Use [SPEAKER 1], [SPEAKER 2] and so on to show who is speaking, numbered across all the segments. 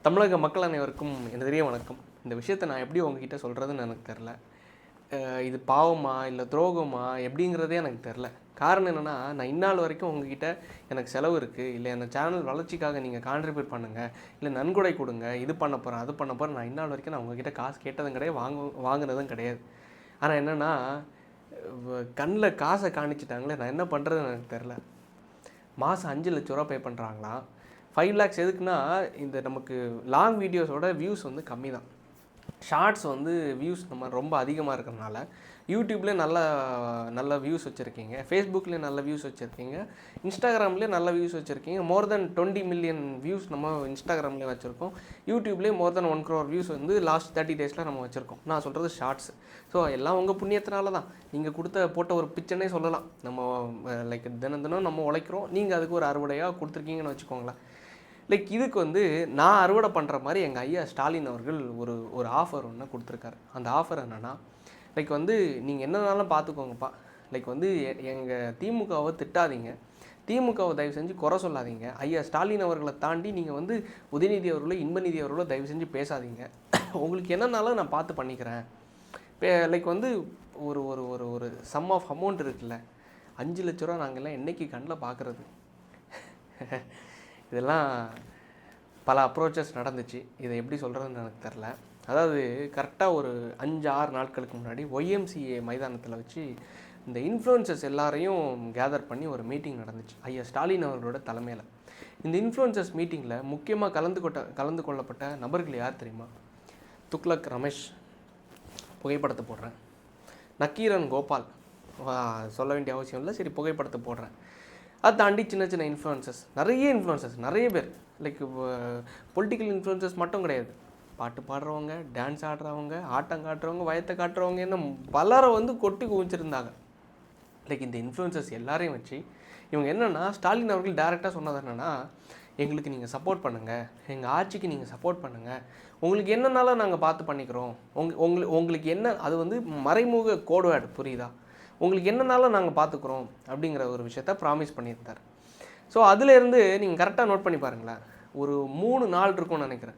[SPEAKER 1] தமிழக மக்கள் அனைவருக்கும் என்னுடைய வணக்கம். இந்த விஷயத்தை நான் எப்படி உங்ககிட்ட சொல்கிறதுன்னு எனக்கு தெரில. இது பாவமா இல்லை துரோகமா எப்படிங்கிறதே எனக்கு தெரில. காரணம் என்னென்னா, நான் இந்நாள் வரைக்கும் உங்ககிட்ட எனக்கு செலவு இருக்குது, இல்லை அந்த சேனல் வளர்ச்சிக்காக நீங்கள் கான்ட்ரிபியூட் பண்ணுங்கள், இல்லை நன்கொடை கொடுங்க, இது பண்ண போகிறேன் அது பண்ண போகிறேன், நான் இந்நாள் வரைக்கும் நான் உங்ககிட்ட காசு கேட்டதும் கிடையாது, வாங்கினதும் கிடையாது. ஆனால் என்னென்னா, கண்ணில் காசை காணிச்சிட்டாங்களே, நான் என்ன பண்ணுறதுன்னு எனக்கு தெரில. மாதம் 5 லட்ச ரூபா பே பண்ணுறாங்களாம். 5 lakhs எதுக்குன்னா, இந்த நமக்கு லாங் வீடியோஸோட வியூஸ் வந்து கம்மி தான். ஷார்ட்ஸ் வந்து வியூஸ் நம்ம ரொம்ப அதிகமாக இருக்கிறனால யூடியூப்லேயே நல்ல வியூஸ் வச்சுருக்கீங்க, ஃபேஸ்புக்லேயும் நல்ல வியூஸ் வச்சுருக்கீங்க, இன்ஸ்டாகிராம்லேயே நல்ல வியூஸ் வச்சுருக்கீங்க. மோர் தென் 20 million வியூஸ் நம்ம இன்ஸ்டாகிராம்லேயே வச்சுருக்கோம். யூடியூப்லேயே மோர் தென் 1 crore வியூஸ் வந்து லாஸ்ட் 30 days நம்ம வச்சுருக்கோம். நான் சொல்கிறது ஷார்ட்ஸ். ஸோ எல்லாம் உங்கள் புண்ணியத்தினால தான். நீங்கள் போட்ட ஒரு பிச்சனே சொல்லலாம். நம்ம லைக் தினம் நம்ம உழைக்கிறோம், நீங்கள் அதுக்கு ஒரு அறுவடையாக கொடுத்துருக்கீங்கன்னு வச்சுக்கோங்களேன். லைக் இதுக்கு வந்து நான் அறுவடை பண்ணுற மாதிரி எங்கள் ஐயா ஸ்டாலின் அவர்கள் ஒரு ஆஃபர் ஒன்று கொடுத்துருக்காரு. அந்த ஆஃபர் என்னென்னா, லைக் வந்து நீங்கள் என்னன்னாலும் பார்த்துக்கோங்கப்பா, லைக் வந்து எங்கள் திமுகவை திட்டாதீங்க, திமுகவை தயவு செஞ்சு குறை சொல்லாதீங்க, ஐயா ஸ்டாலின் அவர்களை தாண்டி நீங்கள் வந்து உதயநிதி அவர்களோ இன்பநிதி அவர்களோ தயவு செஞ்சு பேசாதீங்க, உங்களுக்கு என்னன்னாலும் நான் பார்த்து பண்ணிக்கிறேன். லைக் வந்து ஒரு ஒரு ஒரு ஒரு சம் ஆஃப் அமௌண்ட் இருக்குல்ல, 5 லட்ச ரூபா நாங்கள்லாம் என்றைக்கு கண்ணில் பார்க்குறது. இதெல்லாம் பல அப்ரோச்சஸ் நடந்துச்சு. இதை எப்படி சொல்கிறதுன்னு எனக்கு தெரில. அதாவது கரெக்டாக ஒரு 5-6 நாட்களுக்கு முன்னாடி YMCA மைதானத்தில் வச்சு இந்த இன்ஃப்ளூயன்சர்ஸ் எல்லாரையும் கேதர் பண்ணி ஒரு மீட்டிங் நடந்துச்சு ஐயா ஸ்டாலின் அவர்களோட தலைமையில். இந்த இன்ஃப்ளூயன்சர்ஸ் மீட்டிங்கில் முக்கியமாக கலந்து கொள்ளப்பட்ட நபர்கள் யார் தெரியுமா? துக்ளக் ரமேஷ், புகைப்படத்தை போடுறேன். நக்கீரன் கோபால், சொல்ல வேண்டிய அவசியம் இல்லை, சரி புகைப்படத்தை போடுறேன். அதை தாண்டி சின்ன இன்ஃப்ளூயன்சர்ஸ், நிறைய பேர், லைக் பொலிட்டிக்கல் இன்ஃப்ளூயன்சர்ஸ் மட்டும் கிடையாது, பாட்டு பாடுறவங்க, டான்ஸ் ஆடுறவங்க, ஆட்டம் காட்டுறவங்க, வயத்தை காட்டுறவங்க, என்ன பலரை வந்து கொட்டி குவிச்சிருந்தாங்க. லைக் இந்த இன்ஃப்ளூயன்சர்ஸ் எல்லாரையும் வச்சு இவங்க என்னென்னா, ஸ்டாலின் அவர்கள் டைரெக்டாக சொன்னது என்னென்னா, எங்களுக்கு நீங்கள் சப்போர்ட் பண்ணுங்கள், எங்கள் ஆட்சிக்கு நீங்கள் சப்போர்ட் பண்ணுங்கள், உங்களுக்கு என்னன்னாலும் நாங்கள் பார்த்து பண்ணிக்கிறோம், உங்களுக்கு என்ன, அது வந்து மறைமுக கோட்வேர்டு, புரியுதா, உங்களுக்கு என்னன்னாலும் நாங்கள் பார்த்துக்குறோம் அப்படிங்கிற ஒரு விஷயத்த ப்ராமிஸ் பண்ணியிருந்தார். ஸோ அதிலேருந்து நீங்கள் கரெக்டாக நோட் பண்ணி பாருங்களேன், ஒரு 3 நாள் இருக்கும்னு நினைக்கிறேன்.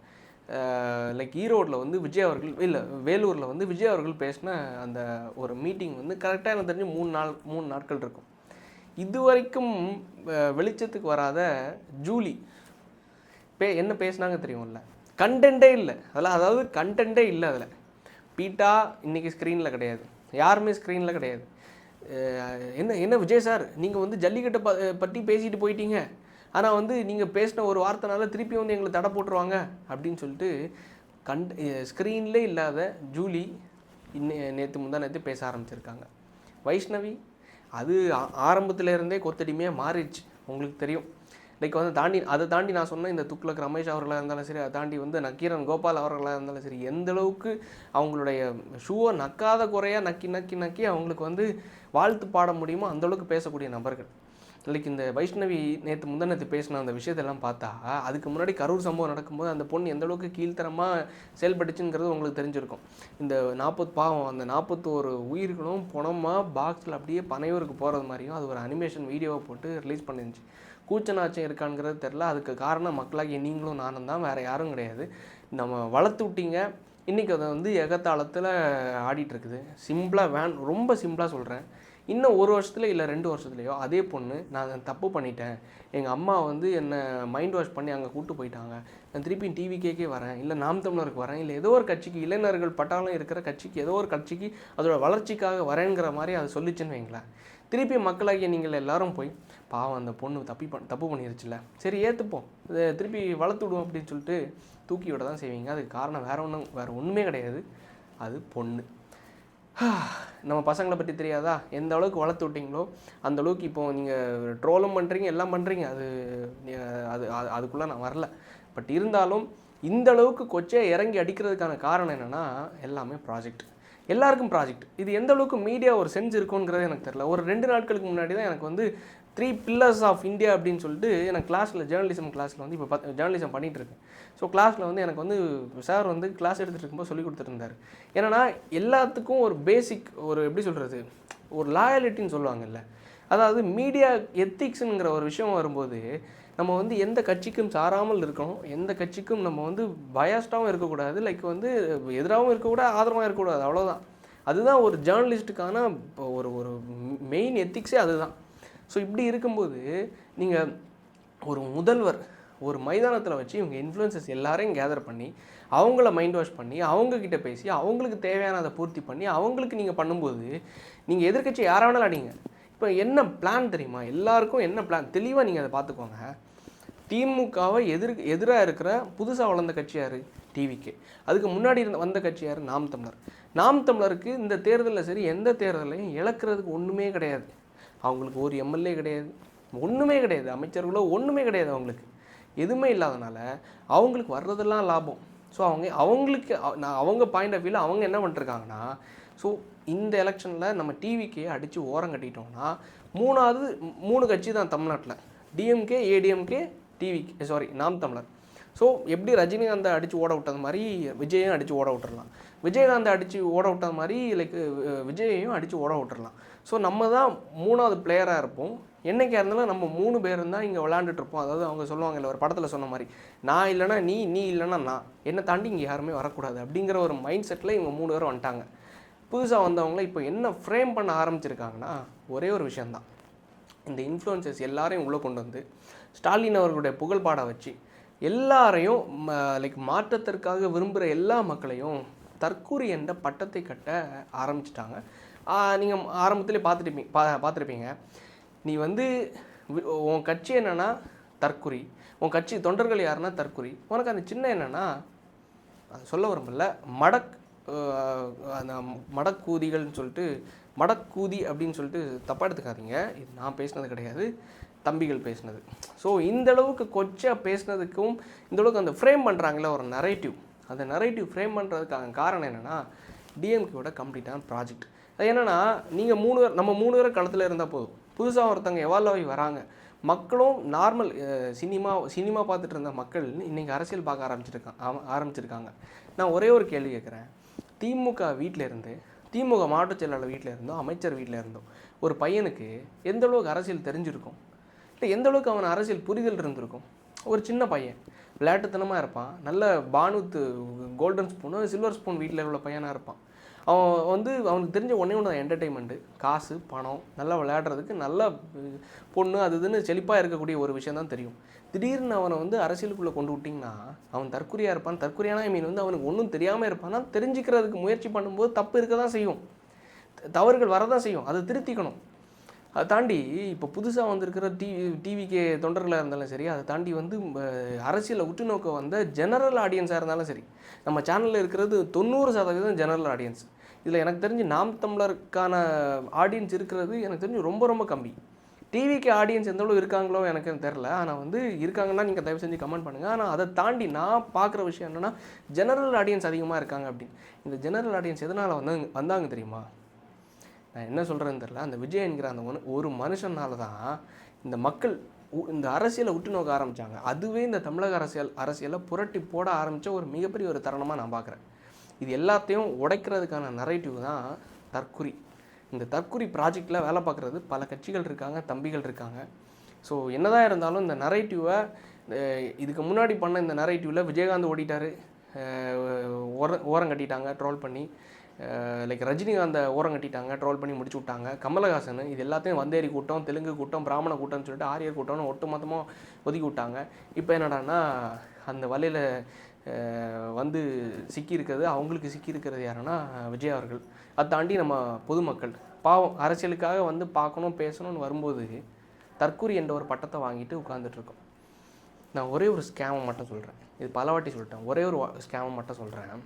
[SPEAKER 1] லைக் ஈரோடில் வந்து விஜய் அவர்கள், இல்லை வேலூரில் வந்து விஜய் அவர்கள் பேசின அந்த ஒரு மீட்டிங் வந்து கரெக்டாக எனக்கு தெரிஞ்சு 3 நாட்கள் இருக்கும். இது வரைக்கும் வெளிச்சத்துக்கு வராத ஜூலி என்ன பேசினாங்க தெரியும்ல, கண்டென்ட்டே இல்லை அதில், அதாவது கண்டென்ட்டே இல்லை அதில். பீட்டா இன்றைக்கி ஸ்க்ரீனில் கிடையாது, யாருமே ஸ்க்ரீனில் கிடையாது. என்ன விஜய் சார், நீங்கள் வந்து ஜல்லிக்கட்டை பற்றி பேசிட்டு போயிட்டீங்க, ஆனால் வந்து நீங்கள் பேசின ஒரு வார்த்தைனால திருப்பி வந்து எங்களை தடை போட்டுருவாங்க அப்படின்னு சொல்லிட்டு ஸ்க்ரீன்லே இல்லாத ஜூலி நேற்று பேச ஆரம்பிச்சிருக்காங்க. வைஷ்ணவி அது ஆரம்பத்துலேருந்தே கொத்தடிமையாக மாறிடுச்சு, உங்களுக்கு தெரியும். லைக் வந்து அதை தாண்டி நான் சொன்னேன், இந்த துக்ளக் ரமேஷ் அவர்களாக இருந்தாலும் சரி, அதை தாண்டி வந்து நக்கீரன் கோபால் அவர்களாக இருந்தாலும் சரி, எந்த அளவுக்கு அவங்களுடைய ஷூவை நக்காத குறையாக நக்கி அவங்களுக்கு வந்து வாழ்த்து பாட முடியுமோ அந்தளவுக்கு பேசக்கூடிய நபர்கள். லைக் இந்த வைஷ்ணவி முந்தனத்து பேசின அந்த விஷயத்தெல்லாம் பார்த்தா, அதுக்கு முன்னாடி கரூர் சம்பவம் நடக்கும்போது அந்த பொண்ணு எந்தளவுக்கு கீழ்த்தரமாக செயல்பட்டுச்சுங்கிறது உங்களுக்கு தெரிஞ்சிருக்கும். இந்த 41 உயிர்களும் பணமாக பாக்ஸில் அப்படியே பனையூருக்கு போகிறது மாதிரியும் அது ஒரு அனிமேஷன் வீடியோவை போட்டு ரிலீஸ் பண்ணிருந்துச்சு. கூச்சநாச்சம் இருக்கான்ங்கிறது தெரில. அதுக்கு காரணம் மக்களாகிய நீங்களும் நானும் தான், வேறு யாரும் கிடையாது. நம்ம வளர்த்து விட்டீங்க, இன்றைக்கி அதை வந்து எகத்தாளத்தில் ஆடிட்டுருக்குது. ரொம்ப சிம்பிளாக சொல்கிறேன், இன்னும் 1 வருஷத்துல இல்லை 2 வருஷத்துலையோ அதே பொண்ணு, நான் தப்பு பண்ணிட்டேன், எங்கள் அம்மா வந்து என்னை மைண்ட் வாஷ் பண்ணி அங்கே கூப்பிட்டு போயிட்டாங்க, நான் திருப்பி டிவிக்கே வரேன், இல்லை நாம் தமிழருக்கு வரேன், இல்லை ஏதோ ஒரு கட்சிக்கு, இளைஞர்கள் பட்டாளம் இருக்கிற கட்சிக்கு, ஏதோ ஒரு கட்சிக்கு அதோட வளர்ச்சிக்காக வரேங்கிற மாதிரி அதை சொல்லிச்சுன்னு வைங்களேன். திருப்பி மக்களாகிய நீங்கள் எல்லாரும் போய், பாவம் அந்த பொண்ணு தப்பு பண்ணிருச்சுல, சரி ஏற்றுப்போம், இதை திருப்பி வளர்த்து விடுவோம் அப்படின்னு சொல்லிட்டு தூக்கி விட தான் செய்வீங்க. அதுக்கு காரணம் வேறு ஒன்றுமே கிடையாது, அது பொண்ணு. நம்ம பசங்களை பற்றி தெரியாதா, எந்த அளவுக்கு வளர்த்து விட்டிங்களோ அந்த அளவுக்கு இப்போது நீங்கள் ட்ரோலும் பண்ணுறீங்க, எல்லாம் பண்ணுறீங்க. அதுக்குள்ளே நான் வரல. பட் இருந்தாலும் இந்த அளவுக்கு கொச்சையை இறங்கி அடிக்கிறதுக்கான காரணம் என்னென்னா, எல்லாமே ப்ராஜெக்ட், எல்லாருக்கும் ப்ராஜெக்ட். இது எந்த அளவுக்கு மீடியா ஒரு சென்ஸ் இருக்குங்கிறது எனக்கு தெரியல. ஒரு 2 நாட்களுக்கு முன்னாடி தான் எனக்கு வந்து 3 pillars ஆஃப் இந்தியா அப்படின்னு சொல்லிட்டு எனக்கு கிளாஸில், ஜேர்னலிசம் கிளாஸில் வந்து இப்போ ஜேர்னலிசம் பண்ணிகிட்ருக்கேன். ஸோ கிளாஸில் வந்து எனக்கு வந்து சார் வந்து கிளாஸ் எடுத்துகிட்டு இருக்கும்போது சொல்லி கொடுத்துருந்தார். ஏன்னா எல்லாத்துக்கும் ஒரு பேசிக், ஒரு எப்படி சொல்கிறது, ஒரு லாயலிட்டின்னு சொல்லுவாங்கல்ல, அதாவது மீடியா எத்திக்ஸுங்கிற ஒரு விஷயம் வரும்போது நம்ம வந்து எந்த கட்சிக்கும் சாராமல் இருக்கணும், எந்த கட்சிக்கும் நம்ம வந்து பயாஸ்டாகவும் இருக்கக்கூடாது, லைக் வந்து எதிராகவும் இருக்கக்கூடாது, ஆதரவாக இருக்கக்கூடாது, அவ்வளோதான். அதுதான் ஒரு ஜேர்னலிஸ்ட்டுக்கான ஒரு ஒரு மெயின் எத்திக்ஸே அதுதான். ஸோ இப்படி இருக்கும்போது நீங்கள் ஒரு முதல்வர் ஒரு மைதானத்தில் வச்சு இவங்க இன்ஃப்ளூயன்சஸ் எல்லாரையும் கேதர் பண்ணி அவங்கள மைண்ட் வாஷ் பண்ணி அவங்கக்கிட்ட பேசி அவங்களுக்கு தேவையானதை பூர்த்தி பண்ணி அவங்களுக்கு நீங்கள் பண்ணும்போது நீங்கள் எதிர்க்கட்சி யாரை வேணாலும் அடிங்க. இப்போ என்ன பிளான் தெரியுமா? எல்லாருக்கும் என்ன பிளான் தெளிவாக நீங்கள் அதை பார்த்துக்கோங்க. திமுகவை எதிராக இருக்கிற புதுசாக வளர்ந்த கட்சி யார்? டிவிகே. அதுக்கு முன்னாடி வந்த கட்சி யார்? நாம் தமிழர். நாம் தமிழருக்கு இந்த தேர்தலில் சரி எந்த தேர்தலையும் இழக்கிறதுக்கு ஒன்றுமே கிடையாது. அவங்களுக்கு ஒரு எம்எல்ஏ கிடையாது, ஒன்றுமே கிடையாது, அமைச்சர்களோ ஒன்றுமே கிடையாது. அவங்களுக்கு எதுவுமே இல்லாதனால அவங்களுக்கு வர்றதெல்லாம் லாபம். ஸோ அவங்களுக்கு அவங்க பாயிண்ட் ஆஃப் வியூவில் அவங்க என்ன பண்ணிருக்காங்கன்னா, ஸோ இந்த எலெக்ஷனில் நம்ம டிவிக்கே அடித்து ஓரம் கட்டிட்டோம்னா மூணாவது 3 கட்சி தான் தமிழ்நாட்டில், டிஎம்கே, ஏடிஎம்கே, நாம் தமிழர். ஸோ எப்படி ரஜினிகாந்தை அடித்து ஓட விட்டது மாதிரி விஜயையும் அடித்து ஓட விட்டுறலாம், விஜயகாந்தை அடித்து ஓட விட்டது மாதிரி லைக் விஜயையும் அடித்து ஓட விட்டுறலாம். ஸோ நம்ம தான் 3வது பிளேயராக இருப்போம். என்றைக்கா இருந்தாலும் நம்ம 3 பேர் இருந்தால் இங்கே விளாண்டுட்ருப்போம். அதாவது அவங்க சொல்லுவாங்க இல்லை, ஒரு படத்தில் சொன்ன மாதிரி, நான் இல்லைனா நீ, நீ இல்லைனா நான், என்னை தாண்டி இங்கே யாருமே வரக்கூடாது அப்படிங்கிற ஒரு மைண்ட் செட்டில் இவங்க 3 பேரும் வந்துட்டாங்க. புதுசாக வந்தவங்கள இப்போ என்ன ஃப்ரேம் பண்ண ஆரம்பிச்சிருக்காங்கன்னா ஒரே ஒரு விஷயந்தான். இந்த இன்ஃப்ளூயன்சஸ் எல்லாரையும் உள்ளே கொண்டு வந்து ஸ்டாலின் அவர்களுடைய புகழ்பாட வச்சு எல்லாரையும் லைக் மாற்றத்திற்காக விரும்புகிற எல்லா மக்களையும் தற்கூரி என்ற பட்டத்தை கட்ட ஆரம்பிச்சிட்டாங்க. நீங்கள் ஆரம்பத்திலே பார்த்துருப்பீங்க. நீ வந்து உன் கட்சி என்னென்னா தற்குறி, உன் கட்சி தொண்டர்கள் யாருன்னா தற்குறி, உனக்கு அந்த சின்ன என்னென்னா அது சொல்ல வரும்ல அந்த மடக்கூதிகள்னு சொல்லிட்டு, மடக்கூதி அப்படின்னு சொல்லிட்டு தப்பாக எடுத்துக்காதீங்க, இது நான் பேசினது கிடையாது, தம்பிகள் பேசினது. ஸோ இந்தளவுக்கு கொச்சா பேசினதுக்கும் இந்தளவுக்கு அந்த ஃப்ரேம் பண்ணுறாங்களே ஒரு நரேட்டிவ், அந்த நரேட்டிவ் ஃப்ரேம் பண்ணுறதுக்கான காரணம் என்னென்னா டிஎம்கேவோட கம்ப்ளீட்டான ப்ராஜெக்ட். அது என்னென்னா, நீங்கள் 3 பேர், நம்ம 3 பேர் களத்தில் இருந்தால் போதும், புதுசாக ஒருத்தவங்க எவால்வ் ஆகி வராங்க. மக்களும் நார்மல் சினிமா பார்த்துட்டு இருந்த மக்கள் இன்றைக்கி அரசியல் பார்க்க ஆரம்பிச்சிருக்காங்க. நான் ஒரே ஒரு கேள்வி கேட்குறேன். திமுக வீட்டில் இருந்து, திமுக மாவட்ட செயலாளர் வீட்டில் இருந்தோ, அமைச்சர் வீட்டில் இருந்தோ ஒரு பையனுக்கு எந்த அளவுக்கு அரசியல் தெரிஞ்சிருக்கும், இல்லை எந்த அளவுக்கு அவன் அரசியல் புரிதல் இருந்திருக்கும்? ஒரு சின்ன பையன் விளையாட்டுத்தனமாக இருப்பான், நல்ல பானுத்து கோல்டன் ஸ்பூனு சில்வர் ஸ்பூன் வீட்டில் உள்ள பையனாக இருப்பான். அவன் வந்து அவனுக்கு தெரிஞ்ச ஒன்றே தான் என்டர்டெயின்மெண்ட்டு, காசு, பணம், நல்லா விளையாடுறதுக்கு, நல்ல பொண்ணு, அது இதுன்னு செழிப்பாக இருக்கக்கூடிய ஒரு விஷயம் தான் தெரியும். திடீர்னு அவனை வந்து அரசியலுக்குள்ளே கொண்டு விட்டிங்கன்னா அவன் தற்குறியாக இருப்பான். தற்குறியான வந்து அவனுக்கு ஒன்றும் தெரியாமல் இருப்பான்னா, தெரிஞ்சுக்கிறதுக்கு முயற்சி பண்ணும்போது தப்பு இருக்க தான் செய்யும், தவறுகள் வரதான் செய்யும், அதை திருத்திக்கணும். அதை தாண்டி இப்போ புதுசாக வந்திருக்கிற டிவிகே தொண்டர்களாக இருந்தாலும் சரி, அதை தாண்டி வந்து அரசியலில் உற்று நோக்க வந்த ஜெனரல் ஆடியன்ஸாக இருந்தாலும் சரி, நம்ம சேனலில் இருக்கிறது 90% ஜெனரல் ஆடியன்ஸ். இதில் எனக்கு தெரிஞ்சு நாம் தமிழருக்கான ஆடியன்ஸ் இருக்கிறது எனக்கு தெரிஞ்சு ரொம்ப ரொம்ப கம்மி. டிவிக்கு ஆடியன்ஸ் எந்த அளவு இருக்காங்களோ எனக்கு தெரில, ஆனால் வந்து இருக்காங்கன்னா நீங்கள் தயவு செஞ்சு கமெண்ட் பண்ணுங்கள். ஆனால் அதை தாண்டி நான் பார்க்குற விஷயம் என்னென்னா ஜெனரல் ஆடியன்ஸ் அதிகமாக இருக்காங்க அப்படின்னு. இந்த ஜெனரல் ஆடியன்ஸ் எதனால் வந்தாங்க தெரியுமா? நான் என்ன சொல்கிறேன்னு தெரில, அந்த விஜய் என்கிற அந்த ஒரு மனுஷனால தான் இந்த மக்கள் இந்த அரசியலை உற்று நோக்க ஆரம்பித்தாங்க. அதுவே இந்த தமிழக அரசியலை புரட்டி போட ஆரம்பித்த ஒரு மிகப்பெரிய ஒரு தருணமாக நான் பார்க்குறேன். இது எல்லாத்தையும் உடைக்கிறதுக்கான நரேட்டிவ் தான் தற்குறி. இந்த தற்குறி ப்ராஜெக்டில் வேலை பார்க்குறது பல கட்சிகள் இருக்காங்க, தம்பிகள் இருக்காங்க. ஸோ என்னதான் இருந்தாலும் இந்த நரேட்டிவை, இதுக்கு முன்னாடி பண்ண இந்த நரேட்டிவில் விஜயகாந்த் ஓடிட்டார், ஓரம் கட்டிட்டாங்க ட்ரோல் பண்ணி, லைக் ரஜினிகாந்தை ஓரம் கட்டிட்டாங்க, ட்ரோல் பண்ணி முடிச்சு விட்டாங்க. கமலஹாசன் இது எல்லாத்தையும் வந்தேரி கூட்டம், தெலுங்கு கூட்டம், பிராமண கூட்டம்னு சொல்லிட்டு ஆரியர் கூட்டம்னு ஒட்டு மொத்தமாக ஒதுக்கி விட்டாங்க. இப்போ என்னடான்னா அந்த வலையில் வந்து சிக்கியிருக்கிறது, அவங்களுக்கு சிக்கியிருக்கிறது யாருன்னா விஜய் அவர்கள். அதை தாண்டி நம்ம பொதுமக்கள் பாவம் அரசியலுக்காக வந்து பார்க்கணும் பேசணும்னு வரும்போது தற்கூரி என்ற ஒரு பட்டத்தை வாங்கிட்டு உட்காந்துட்ருக்கோம். நான் ஒரே ஒரு ஸ்கேமை மட்டும் சொல்கிறேன், இது பல வாட்டி சொல்லிட்டேன், ஒரே ஒரு ஸ்கேமை மட்டும் சொல்கிறேன்.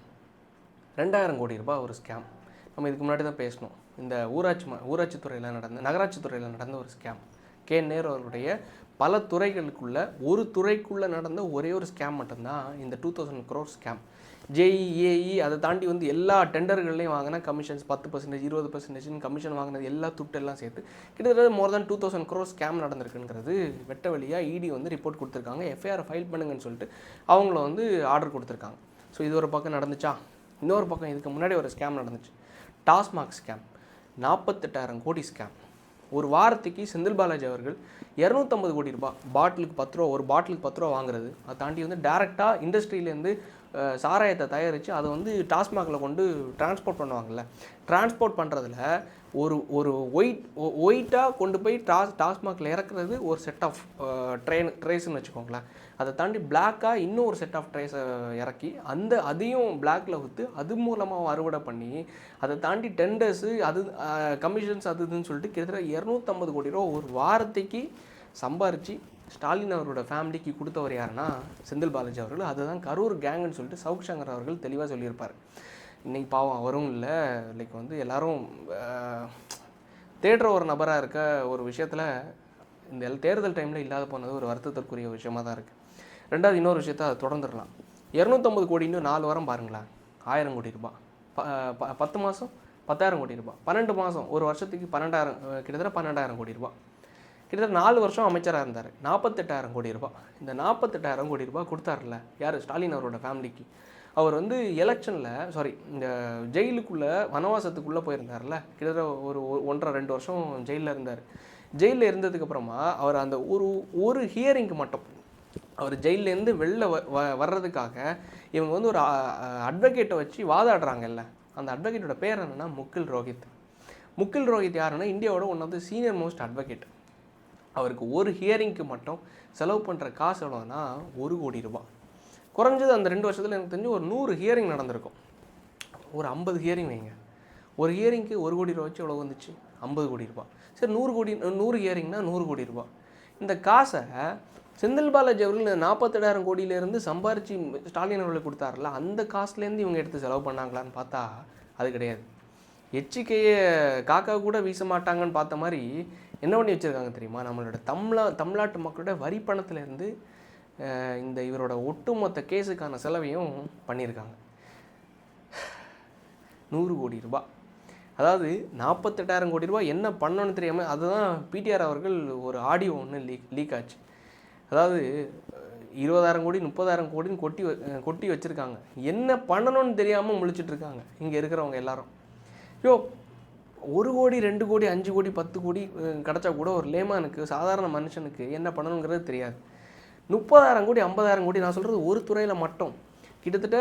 [SPEAKER 1] 2000 கோடி ரூபாய் ஒரு ஸ்கேம். நம்ம இதுக்கு முன்னாடி தான் பேசணும். இந்த ஊராட்சித்துறையில் நடந்த ஒரு ஸ்கேம். கே நேரு அவர்களுடைய பல துறைகளுக்குள்ள ஒரு துறைக்குள்ளே நடந்த ஒரே ஒரு ஸ்கேம் மட்டும்தான் இந்த 2000 crore ஸ்கேம். ஜேஇஏஇ அதை தாண்டி வந்து எல்லா டெண்டர்கள்லையும் வாங்கினா கமிஷன்ஸ் 10%, 20% கமிஷன் வாங்கினது எல்லா துட்டெல்லாம் சேர்த்து கிட்டத்தட்ட மோர் தென் 2000 crore ஸ்கேம் நடந்திருக்குங்கிறது வெட்ட வழியாக இடி வந்து ரிப்போர்ட் கொடுத்துருக்காங்க. எஃப்ஐஆர் ஃபைல் பண்ணுங்கன்னு சொல்லிட்டு அவங்கள வந்து ஆர்டர் கொடுத்துருக்காங்க. ஸோ இது ஒரு பக்கம் நடந்துச்சா, இன்னொரு பக்கம் இதுக்கு முன்னாடி ஒரு ஸ்கேம் நடந்துச்சு, டாஸ்மாக் ஸ்கேம், 48,000 கோடி ஸ்கேம். ஒரு வாரத்துக்கு செந்தில் பாலாஜி அவர்கள் 250 கோடி ரூபாய் பாட்டிலுக்கு 10 ரூபா, ஒரு பாட்டிலுக்கு 10 ரூபா வாங்குறது, அதை தாண்டி வந்து டேரெக்டாக இண்டஸ்ட்ரியிலேருந்து சாராயத்தை தயாரித்து அதை வந்து டாஸ்மாகில் கொண்டு டிரான்ஸ்போர்ட் பண்ணுவாங்கள்ல, டிரான்ஸ்போர்ட் பண்ணுறதுல ஒரு ஒரு ஒயிட்டாக கொண்டு போய் டாஸ்மாகில் இறக்குறது ஒரு செட் ஆஃப் ட்ரேஸ்ன்னு வச்சுக்கோங்களேன். அதை தாண்டி பிளாக்காக இன்னும் ஒரு செட் ஆஃப் ட்ரேஸை இறக்கி அதையும் பிளாக்கில் விற்று அது மூலமாக அறுவடை பண்ணி அதை தாண்டி டெண்டர்ஸு அது கமிஷன்ஸ் அது இதுன்னு சொல்லிட்டு கிட்டத்தட்ட 250 கோடி ரூபா ஒரு வாரத்துக்கு சம்பாரித்து ஸ்டாலின் அவரோட ஃபேமிலிக்கு கொடுத்தவர் யாருன்னா செந்தில் பாலாஜி அவர்கள். அதுதான் கரூர் கேங்குன்னு சொல்லிட்டு சவுக் சங்கர் அவர்கள் தெளிவாக சொல்லியிருப்பார். இன்றைக்கி பாவம் அவரும் இல்லை, லைக் வந்து எல்லோரும் தேடுற ஒரு நபராக இருக்க ஒரு விஷயத்தில் இந்த தேர்தல் டைமில் இல்லாத போனது ஒரு வருத்தத்திற்குரிய விஷயமாக தான் இருக்குது. ரெண்டாவது இன்னொரு விஷயத்தை அதை தொடர்ந்துடலாம். 250 கோடி இன்னும் 4 வாரம் பாருங்களேன், 1000 கோடி ரூபாய், 10 மாதம் 10,000 கோடி ரூபாய், 12 மாதம் ஒரு வருஷத்துக்கு 12,000, கிட்டத்தட்ட 12,000 கோடி ரூபாய். கிட்டத்தட்ட 4 வருஷம் அமைச்சராக இருந்தார், 48,000 கோடி ரூபாய். இந்த 48,000 கோடி ரூபாய் கொடுத்தாருல யார், ஸ்டாலின் அவரோட ஃபேமிலிக்கு. அவர் வந்து எலெக்ஷனில் இந்த ஜெயிலுக்குள்ளே வனவாசத்துக்குள்ளே போயிருந்தார்ல, கிட்டத்தட்ட ஒரு 1.5-2 வருஷம் ஜெயிலில் இருந்தார். ஜெயிலில் இருந்ததுக்கப்புறமா அவர் அந்த ஒரு ஹியரிங்க்கு மட்டும் அவர் ஜெயிலேருந்து வெளில வர்றதுக்காக இவங்க வந்து ஒரு அட்வொகேட்டை வச்சு வாதாடுறாங்கல்ல, அந்த அட்வொகேட்டோட பேர் என்னென்னா முகில் ரோஹித். முகில் ரோஹித் யாருன்னா இந்தியாவோட one of the senior most advocate. அவருக்கு ஒரு ஹியரிங்க்கு மட்டும் செலவு பண்ணுற காசு எவ்வளோன்னா 1 கோடி ரூபாய். குறைஞ்சது அந்த 2 வருஷத்தில் எனக்கு தெரிஞ்சு ஒரு 100 ஹியரிங் நடந்திருக்கும். ஒரு 50 ஹியரிங் வைங்க, ஒரு ஹியரிங்க்கு 1 கோடி ரூபா வச்சு எவ்வளோ வந்துச்சு, 50 கோடி ரூபாய். சரி, 100 ஹியரிங்னா 100 கோடி ரூபாய். இந்த காசை செந்தில் பாலாஜி அவர்கள் 48,000 கோடியிலேருந்து சம்பாரித்து ஸ்டாலின் அவர்களுக்கு கொடுத்தாருல, அந்த காசுலேருந்து இவங்க எடுத்து செலவு பண்ணாங்களான்னு பார்த்தா அது கிடையாது. எச்சிக்கையை காக்கா கூட வீச மாட்டாங்கன்னு பார்த்த மாதிரி என்ன பண்ணி வச்சுருக்காங்க தெரியுமா, நம்மளோட தமிழ்நாட்டு மக்களோட வரி பணத்திலேருந்து இந்த இவரோட ஒட்டுமொத்த கேஸுக்கான செலவையும் பண்ணியிருக்காங்க. 100 கோடி ரூபாய். அதாவது 48,000 கோடி ரூபாய் என்ன பண்ணணும்னு தெரியாமல், அதுதான் பிடிஆர் அவர்கள் ஒரு ஆடியோ ஒன்று லீக் ஆச்சு. அதாவது 20,000 கோடி 30,000 கோடின்னு கொட்டி வச்சுருக்காங்க. என்ன பண்ணணும்னு தெரியாமல் முழிச்சிட்ருக்காங்க இங்கே இருக்கிறவங்க எல்லாரும். 1 கோடி 2 கோடி 5 கோடி 10 கோடி கிடச்சா கூட ஒரு லேமானுக்கு, சாதாரண மனுஷனுக்கு என்ன பண்ணணுங்கிறது தெரியாது. 30,000 கோடி 50,000 கோடி, நான் சொல்கிறது ஒரு துறையில் மட்டும் கிட்டத்தட்ட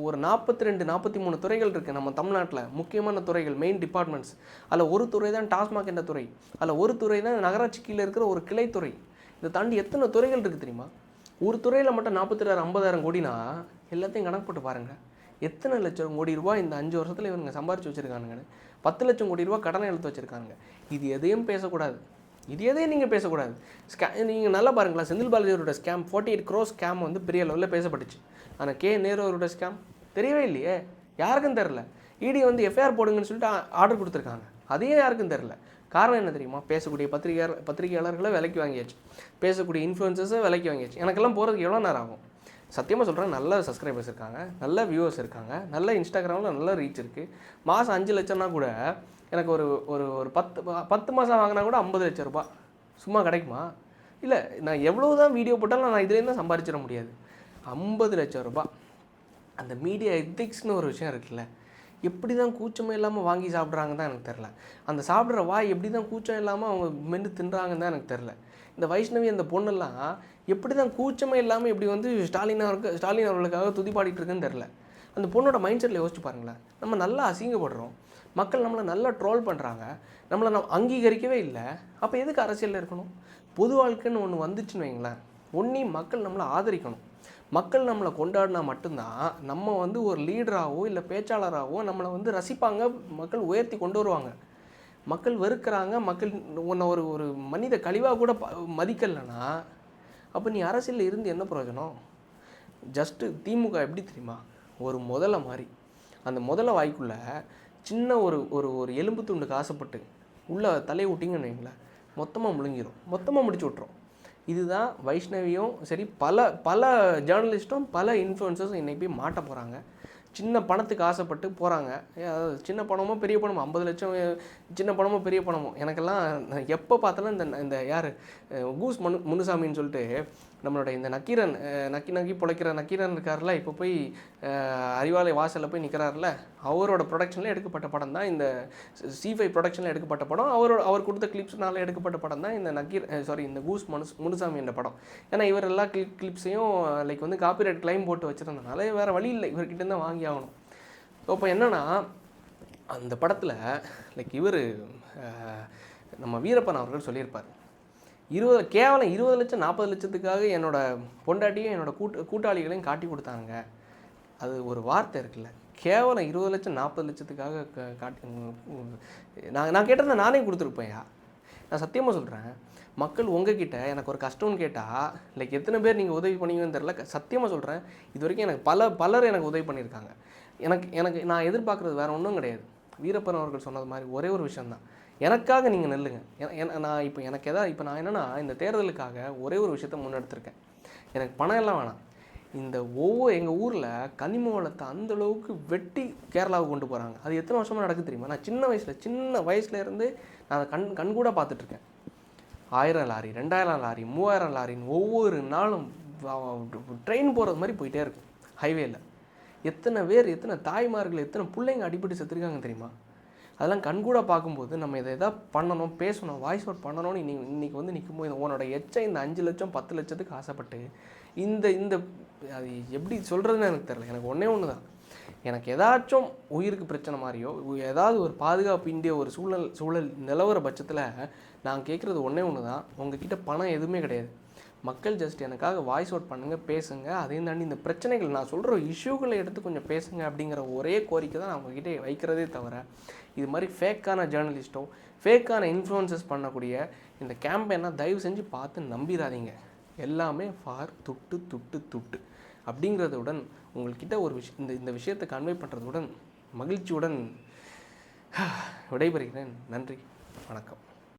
[SPEAKER 1] ஒரு 42-43 துறைகள் இருக்குது நம்ம தமிழ்நாட்டில், முக்கியமான துறைகள், மெயின் டிபார்ட்மெண்ட்ஸ். அதில் ஒரு துறை தான் டாஸ்மாக் என்ற துறை, அதில் ஒரு துறை தான் நகராட்சி கீழே இருக்கிற ஒரு கிளைத்துறை. இதை தாண்டி எத்தனை துறைகள் இருக்குது தெரியுமா? ஒரு துறையில் மட்டும் 48,000-50,000 கோடினா எல்லாத்தையும் கணக்கு போட்டு பாருங்கள். எத்தனை லட்சம் கோடி ரூபாய் இந்த 5 வருஷத்தில் இவங்க சம்பாரித்து வச்சுருக்கானுங்கன்னு. 10 லட்சம் கோடி ரூபா கடனை எழுத்து வச்சுருக்காங்க. இது எதையும் பேசக்கூடாது, இது எதையும் நீங்கள் பேசக்கூடாது. நீங்கள் நல்லா பாருங்களா, செந்தில் பாலாஜியோட ஸ்கேம் 48 crore ஸ்கேம் வந்து பெரிய லெவலில் பேசப்பட்டுச்சு. ஆனால் நேரு அவரோட ஸ்கேம் தெரியவே இல்லையே, யாருக்கும் தெரில. இடி வந்து எஃப்ஐஆர் போடுங்கன்னு சொல்லிட்டு ஆர்டர் கொடுத்துருக்காங்க, அதையும் யாருக்கும் தெரில. காரணம் என்ன தெரியுமா? பேசக்கூடிய பத்திரிகையாளர்களை விலைக்கு வாங்கியாச்சு, பேசக்கூடிய இன்ஃப்ளூயன்சர்ஸை விலைக்கு வாங்கியாச்சு. எனக்கெல்லாம் போகிறதுக்கு எவ்வளோ நேரம் ஆகும்? சத்தியமாக சொல்கிறேன், நல்ல சப்ஸ்கிரைபர்ஸ் இருக்காங்க, நல்ல வியூவர்ஸ் இருக்காங்க, நல்ல இன்ஸ்டாகிராமில் நல்ல ரீச் இருக்குது. மாதம் 5 லட்சம்னா கூட எனக்கு ஒரு ஒரு 10 மாதம் வாங்கினா கூட 50 லட்சம் ரூபாய் சும்மா கிடைக்குமா? இல்லை, நான் எவ்வளோ தான் வீடியோ போட்டாலும் நான் இதுலேருந்து தான் சம்பாதிச்சிட முடியாது. 50 லட்சம் ரூபாய். அந்த மீடியா எத்திக்ஸ்னு ஒரு விஷயம் இருக்குல்ல, எப்படி தான் கூச்சமே இல்லாமல் வாங்கி சாப்பிட்றாங்க தான் எனக்கு தெரில. அந்த சாப்பிட்ற வாய் எப்படி தான் கூச்சம் இல்லாமல் அவங்க மென்று தின்றாங்கன்னு தான் எனக்கு தெரில. இந்த வைஷ்ணவி அந்த பொண்ணெல்லாம் எப்படி தான் கூச்சமே இல்லாமல் இப்படி வந்து ஸ்டாலின் அவர்களுக்காக துதிப்பாடிட்டு இருக்குன்னு தெரில. அந்த பொண்ணோட மைண்ட் செட்டில் யோசிச்சு பாருங்களேன். நம்ம நல்லா அசிங்கப்படுறோம், மக்கள் நம்மளை நல்லா ட்ரோல் பண்ணுறாங்க, நம்மளை நம்ம அங்கீகரிக்கவே இல்லை. அப்போ எதுக்கு அரசியலில் இருக்கணும்? பொது வாழ்க்கைன்னு ஒன்று வந்துச்சுன்னு வைங்களேன், ஒன்றி மக்கள் நம்மளை ஆதரிக்கணும். மக்கள் நம்மளை கொண்டாடினா மட்டும்தான் நம்ம வந்து ஒரு லீடராகவோ இல்லை பேச்சாளராகவோ நம்மளை வந்து ரசிப்பாங்க, மக்கள் உயர்த்தி கொண்டு வருவாங்க. மக்கள் வெறுக்கிறாங்க, மக்கள் உன்னை ஒரு மனித கழிவாக கூட மதிக்கலைன்னா அப்போ நீ அரசியலில் இருந்து என்ன பிரயோஜனம்? ஜஸ்ட்டு திமுக எப்படி தெரியுமா, ஒரு முதலை மாதிரி. அந்த முதலை வாய்க்குள்ளே சின்ன ஒரு எலும்பு துண்டுக்கு ஆசைப்பட்டு உள்ளே தலையை விட்டிங்கன்னு வைங்களேன், மொத்தமாக முழுங்கிடும், மொத்தமாக முடிச்சு விட்ரும். இதுதான் வைஷ்ணவியும் சரி, பல ஜேர்னலிஸ்ட்டும் பல இன்ஃப்ளூயன்சர்ஸும் இன்றைக்கி போய் மாட்ட போகிறாங்க. சின்ன பணத்துக்கு ஆசைப்பட்டு போகிறாங்க. சின்ன பணமோ பெரிய பணமோ, 50 லட்சம் சின்ன பணமோ பெரிய பணமோ, எனக்கெல்லாம் எப்போ பார்த்தாலும் இந்த யார் கூஸ் முனுசாமின்னு சொல்லிட்டு நம்மளுடைய இந்த நக்கீரன் நக்கி பொழைக்கிற நக்கீரன் இருக்கார்ல, இப்போ போய் அறிவாலய வாசலில் போய் நிற்கிறாருல, அவரோட ப்ரொடக்ஷனில் எடுக்கப்பட்ட படம் தான் இந்த C5 ப்ரொடக்ஷனில் எடுக்கப்பட்ட படம். அவர் கொடுத்த கிளிப்ஸ்னால எடுக்கப்பட்ட படம் தான் இந்த இந்த கூஸ் முனுசாமி என்ற படம். ஏன்னா இவர் எல்லா கிளிப்ஸையும் லைக் வந்து காப்பிரைட் கிளைம் போட்டு வச்சுருந்தனால வேறு வழி இல்லை, இவர்கிட்ட தான் வாங்கி ஆகணும். ஸோ இப்போ என்னென்னா அந்த படத்தில் லைக் நம்ம வீரப்பன் அவர்கள் சொல்லியிருப்பார், கேவலம் 20 லட்சம் 40 லட்சத்துக்காக என்னோடய பொண்டாட்டியும் என்னோட கூட்டாளிகளையும் காட்டி கொடுத்தாங்க. அது ஒரு வார்த்தை இருக்குல்ல, கேவலம் 20 லட்சம் 40 லட்சத்துக்காக காட்டி நான் கேட்டிருந்தேன், நானே கொடுத்துருப்பேன்யா. நான் சத்தியமாக சொல்கிறேன், மக்கள் உங்ககிட்ட எனக்கு ஒரு கஷ்டம்னு கேட்டால் லைக் எத்தனை பேர் நீங்கள் உதவி பண்ணீங்கன்னு தெரில. சத்தியமாக சொல்கிறேன், இது வரைக்கும் எனக்கு பலர் எனக்கு உதவி பண்ணியிருக்காங்க. எனக்கு நான் எதிர்பார்க்குறது வேறு ஒன்றும் கிடையாது. வீரப்பன் அவர்கள் சொன்னது மாதிரி ஒரே ஒரு விஷயந்தான், எனக்காக நீங்கள் நெல்லுங்க. நான் இப்போ நான் என்னென்னா இந்த தேர்தலுக்காக ஒரே ஒரு விஷயத்த முன்னெடுத்திருக்கேன். எனக்கு பணம் எல்லாம் வேணாம். இந்த எங்கள் ஊரில் கனிம வளத்தை அந்தளவுக்கு வெட்டி கேரளாவுக்கு கொண்டு போகிறாங்க. அது எத்தனை வருஷமாக நடக்குது தெரியுமா? நான் சின்ன வயசுலேருந்து நான் கண்கூட பார்த்துட்ருக்கேன். 1000 லாரி, 2000 லாரி, 3000 லாரின்னு ஒவ்வொரு நாளும் ட்ரெயின் போகிறது மாதிரி போயிட்டே இருக்கும் ஹைவேயில். எத்தனை தாய்மார்கள், எத்தனை பிள்ளைங்க அடிபட்டு செத்துருக்காங்க தெரியுமா? அதெல்லாம் கண்கூட பார்க்கும்போது நம்ம இதை எதாவது பண்ணணும், பேசணும், வாய்ஸ் அவுட் பண்ணணும்னு இன்றைக்கி வந்து நிற்கும்போது உன்னோட இந்த 5 லட்சம் 10 லட்சத்துக்கு ஆசைப்பட்டு இந்த அது எப்படி சொல்கிறதுன்னு எனக்கு தெரில. எனக்கு ஒன்று தான், எனக்கு ஏதாச்சும் உயிருக்கு பிரச்சனை மாதிரியோ ஏதாவது ஒரு பாதுகாப்பு இந்திய ஒரு சூழல் நிலவர பட்சத்தில் நான் கேட்குறது ஒன்று தான், உங்ககிட்ட பணம் எதுவுமே கிடையாது. மக்கள் ஜஸ்ட் எனக்காக வாய்ஸ் அவுட் பண்ணுங்கள், பேசுங்க. அதையும் தாண்டி இந்த பிரச்சனைகள் நான் சொல்கிற இஷ்யூகளை எடுத்து கொஞ்சம் பேசுங்க அப்படிங்கிற ஒரே கோரிக்கை தான் நான் உங்ககிட்ட வைக்கிறதே தவிர, இது மாதிரி ஃபேக்கான ஜேர்னலிஸ்ட்டோ ஃபேக்கான இன்ஃப்ளூயன்சஸ் பண்ணக்கூடிய இந்த கேம்பெயினை தயவு செஞ்சு பார்த்து நம்பிடாதீங்க. எல்லாமே ஃபார் துட்டு அப்படிங்கிறதுடன் உங்கள்கிட்ட ஒரு இந்த விஷயத்தை கன்வே பண்ணுறதுடன் மகிழ்ச்சியுடன் விடைபெறுகிறேன். நன்றி, வணக்கம்.